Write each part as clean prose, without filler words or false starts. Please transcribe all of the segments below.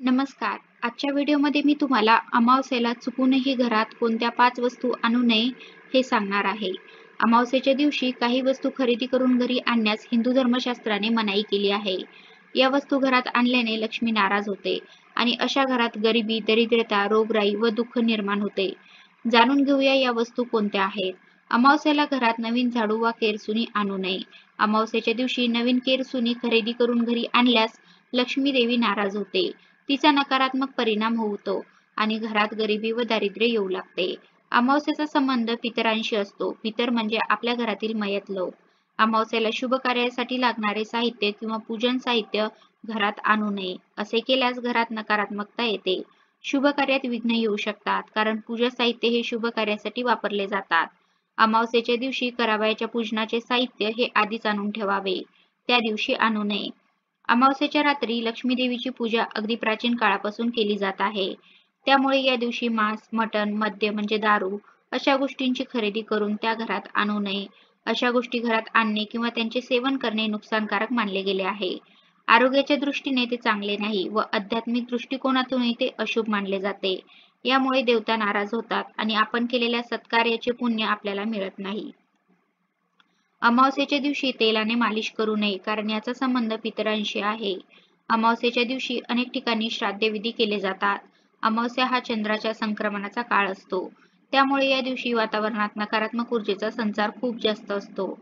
नमस्कार. आजच्या व्हिडिओमध्ये मी तुम्हाला अमावास्येला चुकूनही घरात कोणत्या 5 वस्तू आणू नये हे सांगणार आहे. अमावास्येच्या दिवशी काही वस्तू खरेदी करून घरी आणण्यास हिंदू धर्मशास्त्राने मनाई केली आहे. या वस्तू घरात आणल्याने लक्ष्मी नाराज होते आणि अशा घरात गरिबी, दरिद्रता, रोगराई व दुःख निर्माण होते. जाणून घेऊया या वस्तू कोणत्या आहेत. अमावास्येला घरात नवीन झाडू वा केरसुणी आणू नये. अमावास्येच्या दिवशी नवीन केरसुणी खरेदी करून घरी आणल्यास लक्ष्मी देवी नाराज होते. तिचा नकारात्मक परिणाम होतो आणि घरात गरिबी व दारिद्र्य येऊ लागते. अमावास्येचा संबंध पितरांशी असतो. पितर म्हणजे आपल्या घरातील मयत लोक. अमावास्येला शुभ कार्यासाठी लागणारे साहित्य किंवा पूजन साहित्य घरात आणू नये. असे केल्यास घरात नकारात्मकता येते. शुभ कार्यात विघ्न येऊ शकतात, कारण पूजा साहित्य हे शुभ कार्यासाठी वापरले जातात. अमावास्येच्या दिवशी करावयाच्या पूजनाचे साहित्य हे आधीच आणून ठेवावे. त्या दिवशी आणू नये. अमावास्येच्या रात्री लक्ष्मी देवीची पूजा अगदी प्राचीन काळापासून केली जात आहे. त्यामुळे या दिवशी मांस, मटण, मद्य म्हणजे दारू अशा गोष्टींची खरेदी करून त्या घरात आणू नये. अशा गोष्टी घरात आणणे किंवा त्यांचे सेवन करणे नुकसानकारक मानले गेले आहे. आरोग्याच्या दृष्टीने ते चांगले नाही व आध्यात्मिक दृष्टिकोनातूनही ते अशुभ मानले जाते. यामुळे देवता नाराज होतात आणि आपण केलेल्या सत्कार्याचे पुण्य आपल्याला मिळत नाही. अमावास्येच्या दिवशी तेलाने मालिश करू नये, कारण याचा संबंध पितरांशी आहे. अमावास्येच्या दिवशी अनेक ठिकाणी श्राद्धविधी केले जातात. अमावास्या हा चंद्राच्या संक्रमणाचा काळ असतो. त्यामुळे या दिवशी वातावरणात नकारात्मक ऊर्जेचा संचार खूप जास्त असतो.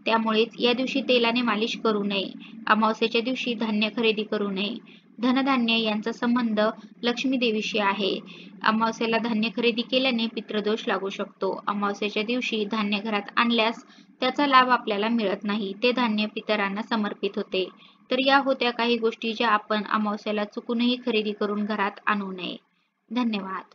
त्यामुळेच या दिवशी तेलाने मालिश करू नये. अमावास्येच्या दिवशी धान्य खरेदी करू नये. धनधान्य यांचा संबंध लक्ष्मी देवीशी आहे. अमावास्येला धान्य खरेदी केल्याने पितृदोष लागू शकतो. अमावास्येच्या दिवशी धान्य घरात आणल्यास त्याचा लाभ आपल्याला मिळत नाही. ते धान्य पितरांना समर्पित होते. तर या होत्या काही गोष्टी ज्या आपण अमावास्येला चुकूनही खरेदी करून घरात आणू नये. धन्यवाद.